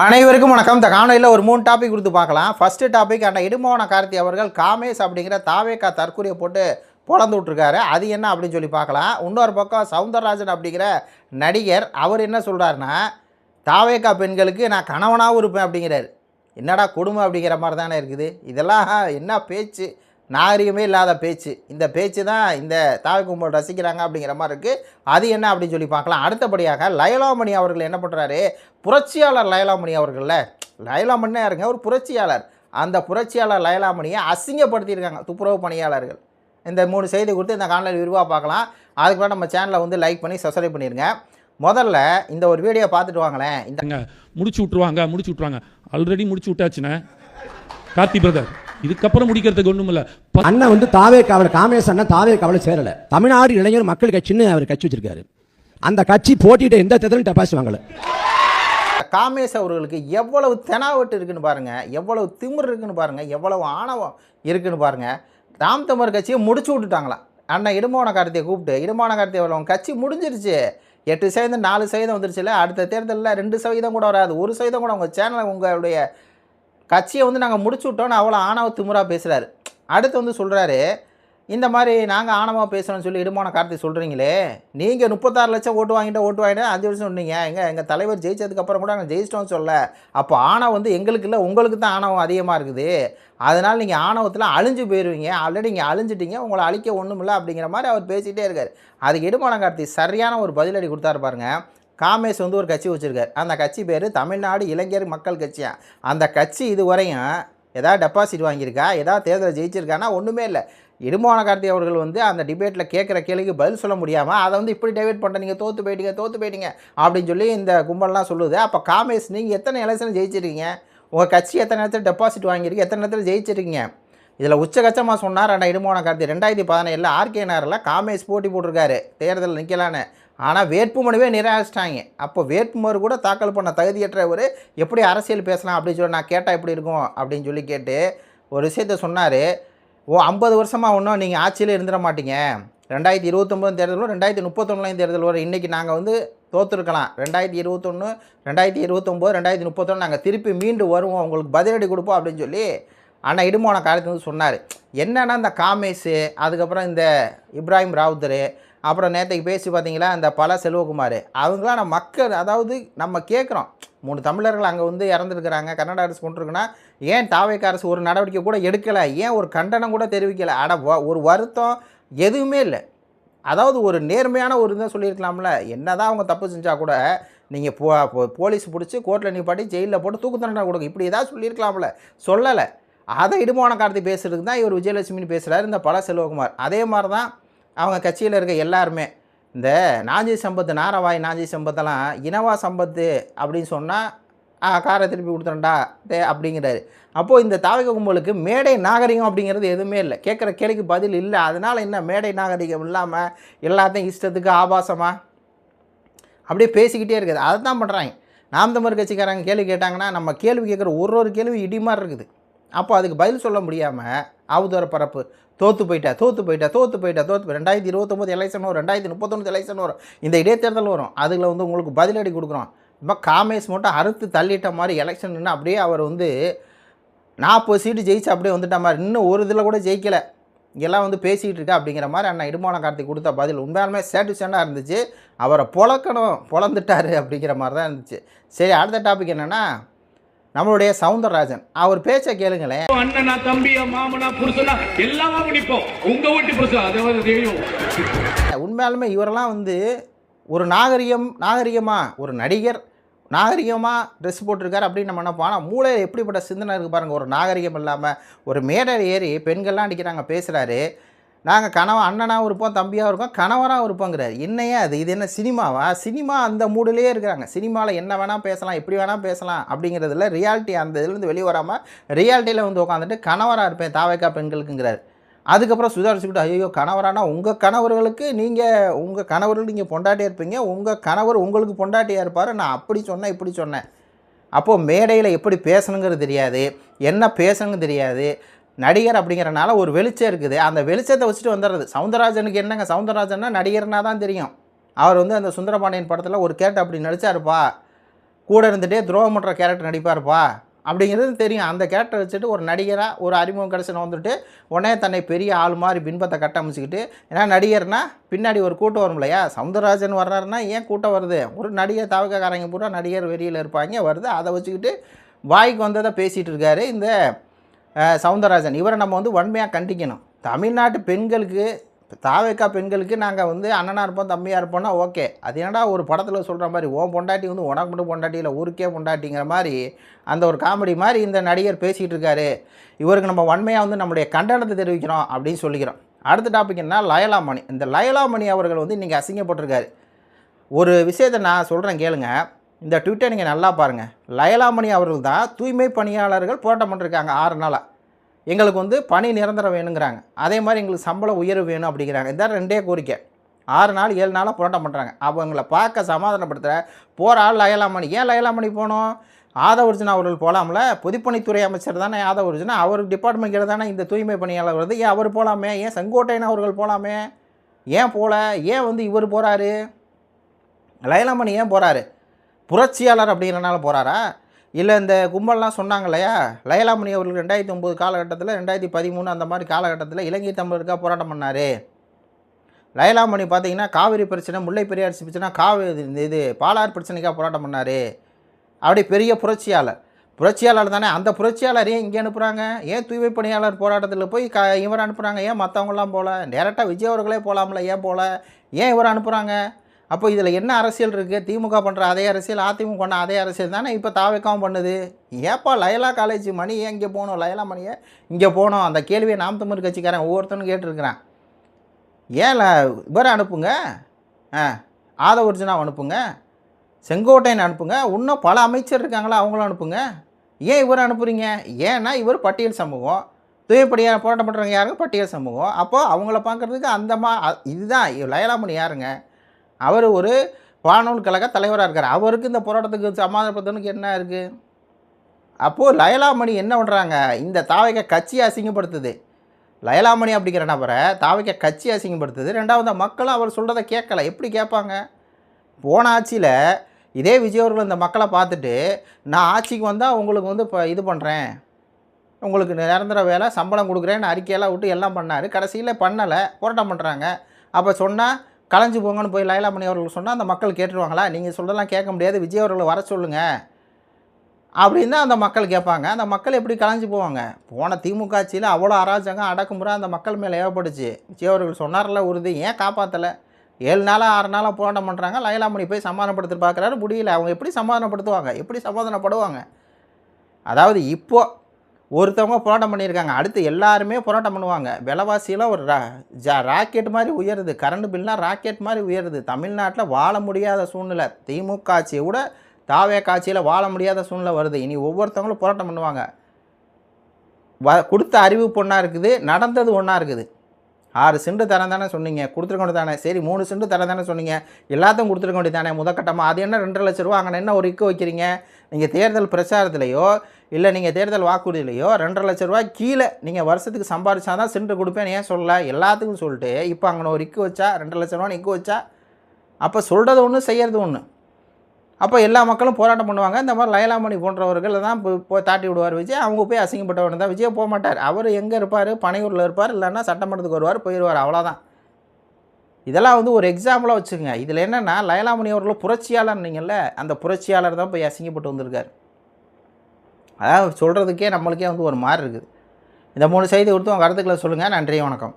அனைவருக்கும் வணக்கம். இந்த காணொலியில் ஒரு 3 டாபிக் கொடுத்து பார்க்கலாம். ஃபஸ்ட்டு டாபிக், அண்ணா இடும்பவன கார்த்தி அவர்கள் காமேஷ் அப்படிங்கிற தாவேக்கா தற்கொலையை போட்டு பொழந்து விட்ருக்காரு. அது என்ன அப்படின்னு சொல்லி பார்க்கலாம். இன்னொரு பக்கம் சவுந்தரராஜன் அப்படிங்கிற நடிகர், அவர் என்ன சொல்கிறாருன்னா, தாவேக்கா பெண்களுக்கு நான் கணவனாகவும் இருப்பேன் அப்படிங்கிறார். என்னடா கொடுமை அப்படிங்கிற மாதிரி தானே இருக்குது. இதெல்லாம் என்ன பேச்சு, நாகரிகமே இல்லாத பேச்சு. இந்த பேச்சு தான் இந்த தாவை கும்பல் ரசிக்கிறாங்க அப்படிங்கிற மாதிரி இருக்குது. அது என்ன அப்படின்னு சொல்லி பார்க்கலாம். அடுத்தபடியாக லயலாமணி அவர்கள் என்ன பண்ணுறாரு, புரட்சியாளர் லயலாமணி அவர்களில், லயலாமணி யாருங்க, ஒரு புரட்சியாளர். அந்த புரட்சியாளர் லயலாமணியை அசிங்கப்படுத்தியிருக்காங்க துப்புரவு பணியாளர்கள். இந்த 3 செய்தி கொடுத்து இந்த காணொலி விரிவாக பார்க்கலாம். அதுக்கு நம்ம சேனலை வந்து லைக் பண்ணி சப்ஸ்கிரைப் பண்ணிடுங்க. முதல்ல இந்த ஒரு வீடியோ பார்த்துட்டு வாங்களேன். இந்த முடிச்சு விட்ருவாங்க. ஆல்ரெடி முடிச்சு விட்டாச்சுண்ணே கார்த்தி பிரதர். இதுக்கப்புறம் முடிக்கிறதுக்கு ஒன்றும் இல்லை. அண்ணன் வந்து தாவே காவல காமேஷ் அண்ணன் தாவே காவல சேரல. தமிழ்நாடு இளைஞர் மக்கள் கட்சின்னு அவர் கட்சி வச்சிருக்காரு. அந்த கட்சி போட்டிட்டு எந்த தேர்தலும் டெபாசிட் வாங்கல. காமேஷ் அவர்களுக்கு எவ்வளவு தெனாவட்டு இருக்குன்னு பாருங்க, எவ்வளவு திமிர் இருக்குன்னு பாருங்க, எவ்வளவு ஆணவம் இருக்குன்னு பாருங்க. நாம் தமிழர் கட்சியை முடிச்சு விட்டுட்டாங்களாம். அண்ணன் இடும்பவன கார்த்தியை கூப்பிட்டு, இடும்பவன கார்த்தி அவர்கள் கட்சி முடிஞ்சிருச்சு, 8% 4% வந்துருச்சுல, அடுத்த தேர்தலில் 2% கூட வராது, 1% கூட உங்கள் சேனலை உங்களுடைய கட்சியை வந்து நாங்கள் முடிச்சு விட்டோன்னு அவ்வளோ ஆணவ திமுறாக பேசுகிறாரு. அடுத்து வந்து சொல்கிறாரு, இந்த மாதிரி நாங்கள் ஆணவமாக பேசுகிறோன்னு சொல்லி இடும்பவன கார்த்தி சொல்கிறீங்களே, நீங்கள் 36 லட்சம் ஓட்டு வாங்கிட்டு 5 வருஷம் சொன்னீங்க, எங்கள் தலைவர் ஜெயிச்சதுக்கப்புறம் கூட நாங்கள் ஜெயிச்சிட்டோம்னு சொல்ல. அப்போ ஆணவம் வந்து எங்களுக்கு இல்லை, உங்களுக்கு தான் ஆணவம் அதிகமாக இருக்குது, அதனால் நீங்கள் ஆணவத்தில் அழிஞ்சு போயிடுவீங்க, ஆல்ரெடி நீங்கள் அழிஞ்சிட்டீங்க, உங்களை அழிக்க ஒன்றும் இல்லை அப்படிங்கிற மாதிரி அவர் பேசிகிட்டே இருக்கார். அதுக்கு இடும்பவன கார்த்தி சரியான ஒரு பதிலடி கொடுத்தாரு பாருங்க. காமேஷ் வந்து ஒரு கட்சி வச்சுருக்கார். அந்த கட்சி பேர் தமிழ்நாடு இளைஞர் மக்கள் கட்சியா. அந்த கட்சி இதுவரையும் ஏதாவது டெபாசிட் வாங்கியிருக்கா, ஏதாவது தேர்தலில் ஜெயிச்சிருக்கானா? ஒன்றுமே இல்லை. இடும்பவன கார்த்தி அவர்கள் வந்து அந்த டிபேட்டில் கேட்குற கேள்விக்கு பதில் சொல்ல முடியாமல் அதை வந்து இப்படி டைவெர்ட் பண்ணிட்டு நீங்கள் தோற்று போயிட்டீங்க அப்படின்னு சொல்லி இந்த கும்பல்லாம் சொல்லுது. அப்போ காமேஷ், நீங்கள் எத்தனை எலெக்ஷன் ஜெயிச்சிருக்கீங்க, உங்கள் கட்சி எத்தனை இடத்துல டெபாசிட் வாங்கியிருக்கு, எத்தனை இடத்துல ஜெயிச்சிருக்கீங்க? இதில் உச்சகச்சமாக சொன்னார் அண்ணா இடும்பவன கார்த்தி. 2017 ஆர்கே நகரில் காமேஷ் போட்டி போட்டிருக்காரு தேர்தலில் நிற்கலான்னு. ஆனால் வேட்புமனுவே நிராகரிச்சிட்டாங்க. அப்போ வேட்புமனு கூட தாக்கல் பண்ண தகுதியற்றவர் எப்படி அரசியல் பேசலாம் அப்படின்னு சொல்லி நான் கேட்டால் எப்படி இருக்கும் அப்படின்னு சொல்லி கேட்டு ஒரு விஷயத்த சொன்னார். 50 வருஷமாக ஒன்றும் நீங்கள் ஆட்சியில் இருந்துட மாட்டீங்க, 2029 தேர்தலும் 2031 தேர்தல் வரும். இன்றைக்கி நாங்கள் வந்து தோற்றுருக்கலாம், 2021 2029 2031 நாங்கள் திருப்பி மீண்டு வருவோம், உங்களுக்கு பதிலடி கொடுப்போம் அப்படின்னு சொல்லி அண்ணா இடும்பவன கார்த்தி வந்து சொன்னார். என்னென்னா இந்த காமேஷு, அதுக்கப்புறம் இந்த இப்ராஹிம் ராவுத்தர், அப்புறம் நேற்றுக்கு பேசி பார்த்தீங்களா இந்த பல செல்வகுமார், அவங்களாம் நம்ம மக்கள், அதாவது நம்ம கேட்குறோம், 3 தமிழர்கள் அங்கே வந்து இறந்துருக்குறாங்க, கர்நாடக அரசு கொண்டிருக்குன்னா ஏன் தாவேக்கா அரசு ஒரு நடவடிக்கை கூட எடுக்கலை, ஏன் ஒரு கண்டனம் கூட தெரிவிக்கலை? ஒரு வருத்தம் எதுவுமே இல்லை. அதாவது ஒரு நேர்மையான ஒரு இதை சொல்லியிருக்கலாம்ல. என்ன தான் அவங்க தப்பு செஞ்சால் கூட நீங்கள் போலீஸ் பிடிச்சி கோர்ட்டில் நிப்பாட்டி ஜெயிலில் போட்டு தூக்கு தண்டனை கொடுங்க, இப்படி ஏதாவது சொல்லியிருக்கலாம்ல, சொல்லலை. அதை இடும்பவன கார்த்தி பேசுகிறதுக்கு தான் இவர் விஜயலட்சுமின்னு பேசுகிறாரு, இந்த பல செல்வகுமார். அதே மாதிரி தான் அவங்க கட்சியில் இருக்க எல்லாருமே. இந்த நாஞ்சி சம்பத்து, நாரவாய் நாஞ்சி சம்பத்தெல்லாம் இனவா சம்பத்து அப்படின்னு சொன்னால் காரை திருப்பி கொடுத்துறேன்டா அப்படிங்கிறாரு. அப்போது இந்த தாவக கும்பலுக்கு மேடை நாகரிகம் அப்படிங்கிறது எதுவுமே இல்லை, கேட்குற கேள்விக்கு பதில் இல்லை. அதனால் என்ன மேடை நாகரிகம் இல்லாமல் எல்லாத்தையும் இஷ்டத்துக்கு ஆபாசமாக அப்படியே பேசிக்கிட்டே இருக்குது. அதை தான் பண்ணுறாங்க. நாம் தமிழர் கட்சிக்காரங்க கேள்வி கேட்டாங்கன்னா நம்ம கேள்வி கேட்குற ஒரு கேள்வி இடி மாதிரி இருக்குது. அப்போ அதுக்கு பதில் சொல்ல முடியாமல் அவதூற பரப்பு, தோற்று போயிட்டா 2029 எலெக்ஷன் வரும், 2031 எலெக்ஷன் வரும், இந்த இடைத்தேர்தல் வரும், அதில் வந்து உங்களுக்கு பதிலடி கொடுக்குறோம். இப்போ காமேஷ் மட்டும் அறுத்து தள்ளிட்ட மாதிரி எலெக்ஷன் அப்படியே அவர் வந்து 40 சீட்டு ஜெயிச்சு அப்படியே வந்துட்ட மாதிரி, இன்னும் ஒரு இதில் கூட ஜெயிக்கலை, இங்கெல்லாம் வந்து பேசிகிட்டு இருக்கா அப்படிங்கிற மாதிரி அண்ணா இடும்பவன கார்த்தி கொடுத்த பதில் உண்மையாலுமே சேட்டிஸ்ஃபேக்டாக இருந்துச்சு. அவரை பொழந்துட்டார் அப்படிங்கிற மாதிரி தான் இருந்துச்சு. சரி, அடுத்த டாபிக் என்னென்னா நம்மளுடைய சவுந்தரராஜன், அவர் பேச்ச கேளுங்களேன். அண்ணனா, தம்பியா, மாமனா, புருஷனா எல்லாமே பிடிப்போம், உங்க வீட்டு புருஷன் அது தெரியும். உண்மையாலுமே இவரெல்லாம் வந்து ஒரு நாகரிகமாக ஒரு நடிகர் நாகரிகமாக ட்ரெஸ் போட்டிருக்காரு அப்படின்னு நம்ம நினைப்போம். ஆனால் மூளையில் எப்படிப்பட்ட சிந்தனை இருக்குது பாருங்கள். ஒரு நாகரிகம் இல்லாமல் ஒரு மேடையில் ஏறி பெண்கள்லாம் அடிக்கிறாங்க, பேசுகிறாரு. நாங்கள் அண்ணனாகவும் இருப்போம், தம்பியாக இருப்போம், கணவராகவும் இருப்போங்கிறார். என்னையே அது, இது என்ன சினிமாவா? சினிமா அந்த மூடிலே இருக்கிறாங்க. சினிமாவில் என்ன வேணால் பேசலாம், எப்படி வேணால் பேசலாம் அப்படிங்கிறதுல ரியாலிட்டி அந்த இதுலேருந்து வெளியே வராமல் ரியாலிட்டியில் வந்து உட்காந்துட்டு கணவராக இருப்பேன் தாவேக்கா பெண்களுக்குங்கிறார். அதுக்கப்புறம் சுதாரிச்சுக்கிட்டு, ஐயோ கணவரானா உங்கள் கணவர்களுக்கு உங்கள் கணவர்கள் நீங்கள் பொண்டாட்டியாக இருப்பீங்க, உங்கள் கணவர் உங்களுக்கு பொண்டாட்டியாக இருப்பார், நான் அப்படி சொன்னேன் இப்படி சொன்னேன். அப்போது மேடையில் எப்படி பேசணுங்கிறது தெரியாது, என்ன பேசணுங்கிறது தெரியாது. நடிகர் அப்படிங்கிறனால ஒரு வெளிச்சம் இருக்குது, அந்த வெளிச்சத்தை வச்சுட்டு வந்துடுறது. சவுந்தரராஜனுக்கு என்னங்க, சவுந்தரராஜன்னா நடிகர்னா தான் தெரியும். அவர் வந்து அந்த சுந்தரபாண்டியன் படத்தில் ஒரு கேட்டு அப்படி நடித்தாருப்பா, கூட இருந்துகிட்டே துரோகம் பண்ணுற கேரக்டர் நடிப்பார்ப்பா அப்படிங்கிறது தெரியும். அந்த கேரக்டர் வச்சுட்டு ஒரு நடிகராக ஒரு அறிமுகம் கடைசியில் வந்துட்டு உடனே தன்னை பெரிய ஆள் மாதிரி பின்பத்தை கட்டமைச்சிக்கிட்டு, ஏன்னா நடிகர்னால் பின்னாடி ஒரு கூட்டம் வரும் இல்லையா, சவுந்தரராஜன் வர்றாருன்னா ஏன் கூட்டம் வருது, ஒரு நடிகர் தவக்கக்காரங்க பூரா நடிகர் வெறியில் இருப்பாங்க வருது, அதை வச்சுக்கிட்டு வாய்க்கு வந்ததை பேசிகிட்டு இருக்காரு இந்த சவுந்தரராஜன். இவரை நம்ம வந்து வன்மையாக கண்டிக்கணும். தமிழ்நாட்டு பெண்களுக்கு தாவேக்கா பெண்களுக்கு நாங்கள் வந்து அண்ணனாக இருப்போம் தம்பியாக இருப்போம்னா ஓகே. அது என்னடா ஒரு படத்தில் சொல்கிற மாதிரி ஓன் பொண்டாட்டி வந்து உனக்கு மட்டும் பொண்டாட்டி இல்லை ஊருக்கே பொண்டாட்டிங்கிற மாதிரி அந்த ஒரு காமெடி மாதிரி இந்த நடிகர் பேசிகிட்டு இருக்காரு. இவருக்கு நம்ம வன்மையாக வந்து நம்முடைய கண்டனத்தை தெரிவிக்கிறோம் அப்படின்னு சொல்லிக்கிறோம். அடுத்த டாபிக் என்ன, லயலாமணி. இந்த லயலாமணி அவர்கள் வந்து இன்றைக்கி அசிங்கப்பட்டிருக்காரு. ஒரு விஷயத்தை நான் சொல்கிறேன் கேளுங்க, இந்த ட்விட்டர் நீங்கள் நல்லா பாருங்கள். லயலாமணி அவர்கள் தான் தூய்மை பணியாளர்கள் போராட்டம் பண்ணிருக்காங்க 6 நாளாக. எங்களுக்கு வந்து பணி நிரந்தரம் வேணுங்கிறாங்க, அதே மாதிரி எங்களுக்கு சம்பள உயர்வு வேணும் அப்படிங்கிறாங்க. இதான் 2 கோரிக்கை. 6 நாள் 7 நாளாக போராட்டம் பண்ணுறாங்க. அவங்கள பார்க்க சமாதானப்படுத்துகிற போகிற ஆள் லயலாமணி. ஏன் லயலாமணி போகணும்? ஆதவர்ஜுனா அவர்கள் போகலாம்ல, பொதுப்பணித்துறை அமைச்சர் தானே ஆதவர்ஜுனா, அவருக்கு டிபார்ட்மெண்ட் கீழே தானே இந்த தூய்மை பணியாளர் வருது. ஏன் அவர் போகலாமே? ஏன் செங்கோட்டையன் அவர்கள் போகலாமே? ஏன் போகல? ஏன் வந்து இவர் போகிறாரு, லயலாமணி ஏன் போகிறாரு? புரட்சியாளர் அப்படிங்கிறனால போகிறாரா? இல்லை இந்த கும்பல்லாம் சொன்னாங்க இல்லையா, லயலாமணி அவர்கள் 2009 காலகட்டத்தில் 2013 அந்த மாதிரி காலகட்டத்தில் இலங்கை தமிழருக்காக போராட்டம் பண்ணார். லயலாமணி பார்த்தீங்கன்னா காவிரி பிரச்சனை, முல்லை பெரியார் பிரச்சனை, இது பாலாறு பிரச்சனைக்காக போராட்டம் பண்ணார். அப்படி பெரிய புரட்சியாளர் தானே. அந்த புரட்சியாளர் ஏன் இங்கே அனுப்புகிறாங்க? ஏன் தூய்மை பணியாளர் போராட்டத்தில் போய் இவர் அனுப்புகிறாங்க? ஏன் மற்றவங்களாம் போகல? டேரெக்டாக விஜய் அவர்களே போகலாம்ல, ஏன் போகல? ஏன் இவர் அனுப்புகிறாங்க? அப்போ இதில் என்ன அரசியல் இருக்குது? திமுக பண்ணுற அதே அரசியல், அதிமுக பண்ண அதே அரசியல் தானே இப்போ தாவேக்காவும் பண்ணுது. ஏப்பா லயலா காலேஜ் மணி ஏன் இங்கே போகணும், லயலா மணியை இங்கே போகணும்? அந்த கேள்வியை நாம் தமிழ் கட்சிக்காரன் ஒவ்வொருத்தனும் கேட்டுருக்கிறான். ஏன் இவரை அனுப்புங்க, ஆதவர்ஜுனா அனுப்புங்க, செங்கோட்டையன் அனுப்புங்க, இன்னும் பல அமைச்சர் இருக்காங்களா அவங்களும் அனுப்புங்க. ஏன் இவரை அனுப்புகிறீங்க? ஏன்னா இவர் பட்டியல் சமூகம், தூய்மைப்படியாக போராட்டம் பண்ணுறவங்க யாருங்க? பட்டியல் சமூகம். அப்போது அவங்கள பார்க்குறதுக்கு இதுதான் லயலாமணி யாருங்க? அவர் ஒரு வானூல் கழக தலைவராக இருக்கார். அவருக்கு இந்த போராட்டத்துக்கு சமாதானப்படுத்தணுக்கு என்ன இருக்குது? அப்போது லயலாமணி என்ன பண்ணுறாங்க? இந்த தாவேக்கா கட்சியை அசிங்கப்படுத்துது. லயலாமணி அப்படிங்கிற நபரை தாவேக்கா கட்சி அசிங்கப்படுத்துது. 2வது மக்களும் அவர் சொல்கிறத கேட்கல. எப்படி கேட்பாங்க? போன ஆட்சியில் இதே விஜய் அவர்கள் இந்த மக்களை பார்த்துட்டு, நான் ஆட்சிக்கு வந்தால் உங்களுக்கு வந்து இப்போ இது பண்ணுறேன், உங்களுக்கு நிரந்தர வேலை சம்பளம் கொடுக்குறேன்னு அறிக்கையெல்லாம் விட்டு எல்லாம் பண்ணார். கடைசியில் பண்ணலை, போராட்டம் பண்ணுறாங்க. அப்போ சொன்னால் கலைஞ்சு போங்கன்னு போய் லயலாமணி அவர்கள் சொன்னால் அந்த மக்கள் கேட்டுருவாங்களா? நீங்கள் சொல்கிறதெல்லாம் கேட்க முடியாது, விஜய் அவர்களை வர சொல்லுங்கள் அப்படின்னு தான் அந்த மக்கள் கேட்பாங்க. அந்த மக்கள் எப்படி கலைஞ்சு போவாங்க? போன திமுக ஆட்சியில் அவ்வளோ அராஜகம் அடக்குமுறை அந்த மக்கள் மேலே ஏற்பட்டுச்சு. விஜய் அவர்கள் சொன்னார்ல உறுதி, ஏன் காப்பாற்றலை? 7 நாளாக 6 நாளாக போராட்டம் பண்ணுறாங்க. லயலாமணி போய் சமாதானப்படுத்தி பார்க்குறாரு, முடியல. அவங்க எப்படி சமாதானப்படுத்துவாங்க? எப்படி சமாதானப்படுவாங்க? அதாவது இப்போது ஒருத்தவங்க போராட்டம் பண்ணியிருக்காங்க, அடுத்து எல்லாருமே போராட்டம் பண்ணுவாங்க. விலைவாசியெல்லாம் ஒரு ராக்கெட் மாதிரி உயருது, கரண்ட் பில்லாம் ராக்கெட் மாதிரி உயருது. தமிழ்நாட்டில் வாழ முடியாத சூழ்நிலை, திமுக ஆட்சியை விட தாவேக்கா ஆட்சியில் வாழ முடியாத சூழ்நிலை வருது. இனி ஒவ்வொருத்தவங்களும் போராட்டம் பண்ணுவாங்க. கொடுத்த அறிவிப்பு ஒன்றா இருக்குது, நடந்தது ஒன்றா இருக்குது. 6 சென்ட் தரேன் தானே சொன்னீங்க, கொடுத்துருக்க வேண்டியது தானே. சரி 3 சென்ட் தரேன் தானே சொன்னீங்க, எல்லாத்தையும் கொடுத்துருக்க வேண்டியது தானே முதற்கட்டமாக. அது என்ன 2.5 லட்ச ரூபா? அங்கே என்ன ஒரு இக்கு வைக்கிறீங்க? நீங்கள் தேர்தல் பிரச்சாரத்துலையோ இல்லை நீங்கள் தேர்தல் வாக்குறுதியிலையோ 2.5 லட்ச ரூபா கீழே நீங்கள் வருஷத்துக்கு சம்பாதிச்சா தான் சென்ட் கொடுப்பேன்னு ஏன் சொல்லலை? எல்லாத்துக்கும் சொல்லிட்டு இப்போ அங்கே ஒரு இக்கு வச்சா 2 லட்ச ரூபான்னு இக்கு வச்சா, அப்போ சொல்கிறது ஒன்று செய்கிறது ஒன்று. அப்போ எல்லா மக்களும் போராட்டம் பண்ணுவாங்க. இந்த மாதிரி லயலாமணி போன்றவர்கள் தான் போய் தாட்டி விடுவார் விஜய். அவங்க போய் அசிங்கப்பட்டவன் தான். விஜய் போக மாட்டார். அவர் எங்கே இருப்பார்? பனையூரில் இருப்பார், இல்லைன்னா சட்டமன்றத்துக்கு வருவார், போயிடுவார், அவ்வளோதான். இதெல்லாம் வந்து ஒரு எக்ஸாம்பிளாக வச்சுக்கோங்க. இதில் என்னென்னா லயலாமணி அவர்களும் புரட்சியாளர் நீங்கள்ல, அந்த புரட்சியாளர் தான் போய் அசிங்கப்பட்டு வந்திருக்கார். அதாவது சொல்கிறதுக்கே நம்மளுக்கே வந்து ஒரு மாதிரி இருக்குது. இந்த 3 செய்தி கொடுத்து உங்கள் கருத்துக்களை சொல்லுங்கள். நன்றி, வணக்கம்.